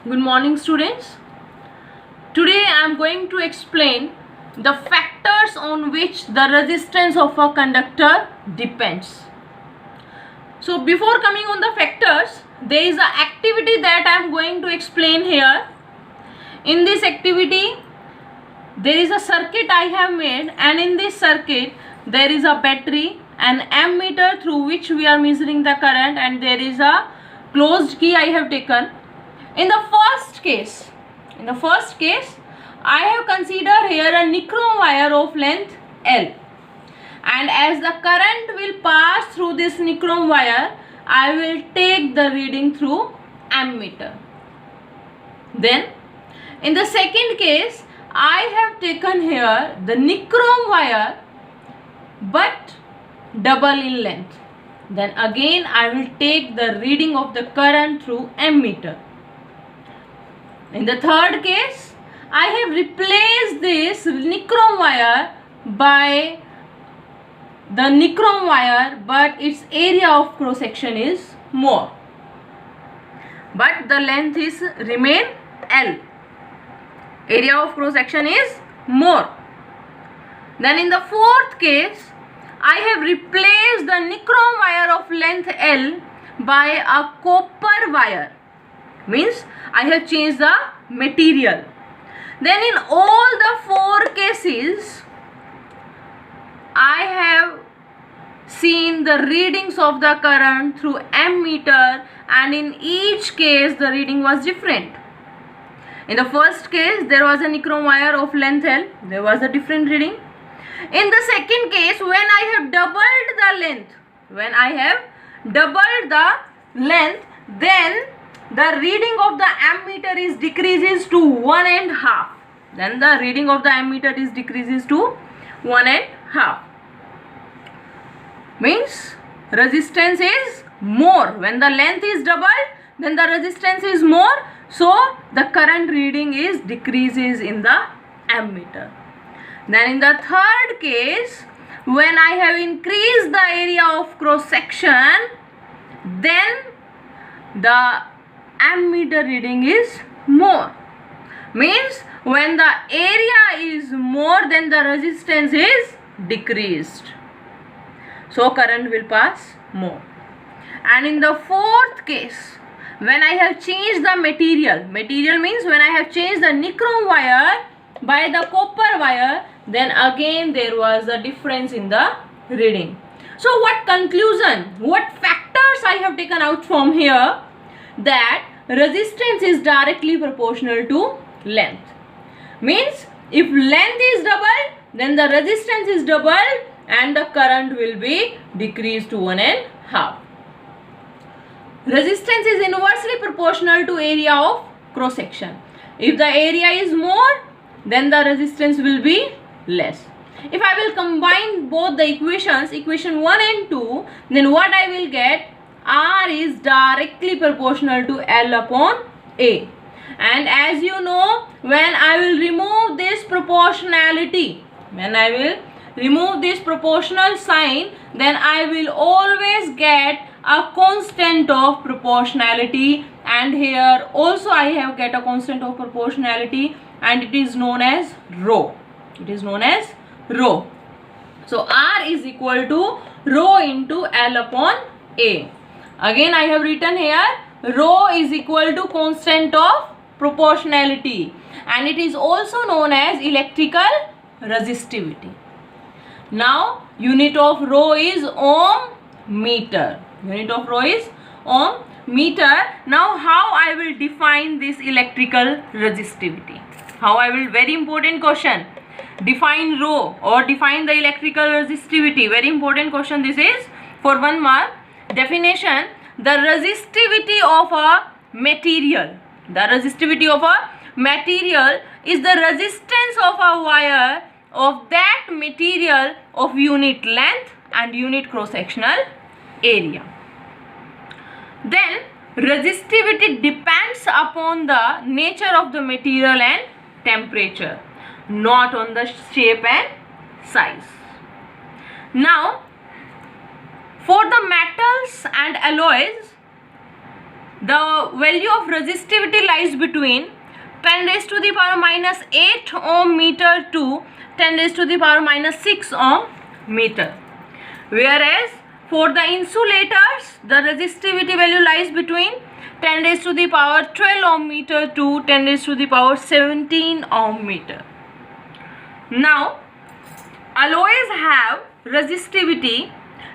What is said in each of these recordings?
Good morning, students. Today I am going to explain the factors on which the resistance of a conductor depends. So before coming on the factors, there is an activity that I am going to explain here. In this activity, there is a circuit I have made, and in this circuit there is a battery, an ammeter through which we are measuring the current, and there is a closed key I have taken. In the first case, I have considered here a nichrome wire of length L, and as the current will pass through this nichrome wire, I will take the reading through ammeter. Then in the second case, I have taken here the nichrome wire but double in length. Then again I will take the reading of the current through ammeter. In the third case, I have replaced this nichrome wire by the nichrome wire, but its area of cross section is more, but the length is remain L. Area of cross section is more. Then in the fourth case, I have replaced the nichrome wire of length L by a copper wire. Means I have changed the material. Then in all the four cases, I have seen the readings of the current through ammeter, and in each case the reading was different. In the first case, there was a nichrome wire of length L, there was a different reading. In the second case, when I have doubled the length, then the reading of the ammeter is decreases to 1.5. Then the reading of the ammeter is decreases to 1.5. Means resistance is more. When the length is doubled, then the resistance is more. So the current reading is decreases in the ammeter. Then in the third case, when I have increased the area of cross section, then the ammeter reading is more. Means when the area is more, then the resistance is decreased, so current will pass more. And in the fourth case, when I have changed the material means when I have changed the nichrome wire by the copper wire, then again there was a difference in the reading. So what conclusion, what factors I have taken out from here? That resistance is directly proportional to length. Means if length is doubled, then the resistance is doubled and the current will be decreased to 1.5. Resistance is inversely proportional to area of cross section. If the area is more, then the resistance will be less. If I will combine both the equations, equation 1 and 2, then what I will get? R is directly proportional to L upon A. And as you know, when I will remove this proportionality, when I will remove this proportional sign, then I will always get a constant of proportionality, and here also I have get a constant of proportionality, and it is known as rho. It is known as rho. So R is equal to rho into L upon A. Again I have written here rho is equal to constant of proportionality, and it is also known as electrical resistivity. Now unit of rho is ohm meter. Unit of rho is ohm meter. Now how I will define this electrical resistivity? How I will, very important question. Define rho or define the electrical resistivity. Very important question this is for 1 mark. Definition: the resistivity of a material. The resistivity of a material is the resistance of a wire of that material of unit length and unit cross-sectional area. Then resistivity depends upon the nature of the material and temperature, not on the shape and size. Now for the metals and alloys, the value of resistivity lies between 10 raised to the power minus 8 ohm meter to 10 raised to the power minus 6 ohm meter. Whereas for the insulators, the resistivity value lies between 10 raised to the power 12 ohm meter to 10 raised to the power 17 ohm meter. Now, alloys have resistivity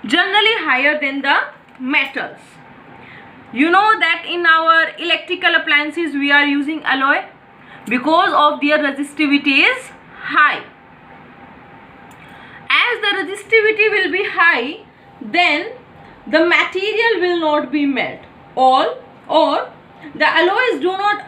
generally higher than the metals. You know that in our electrical appliances we are using alloy because of their resistivity is high. As the resistivity will be high, then the material will not be melt, or the alloys do not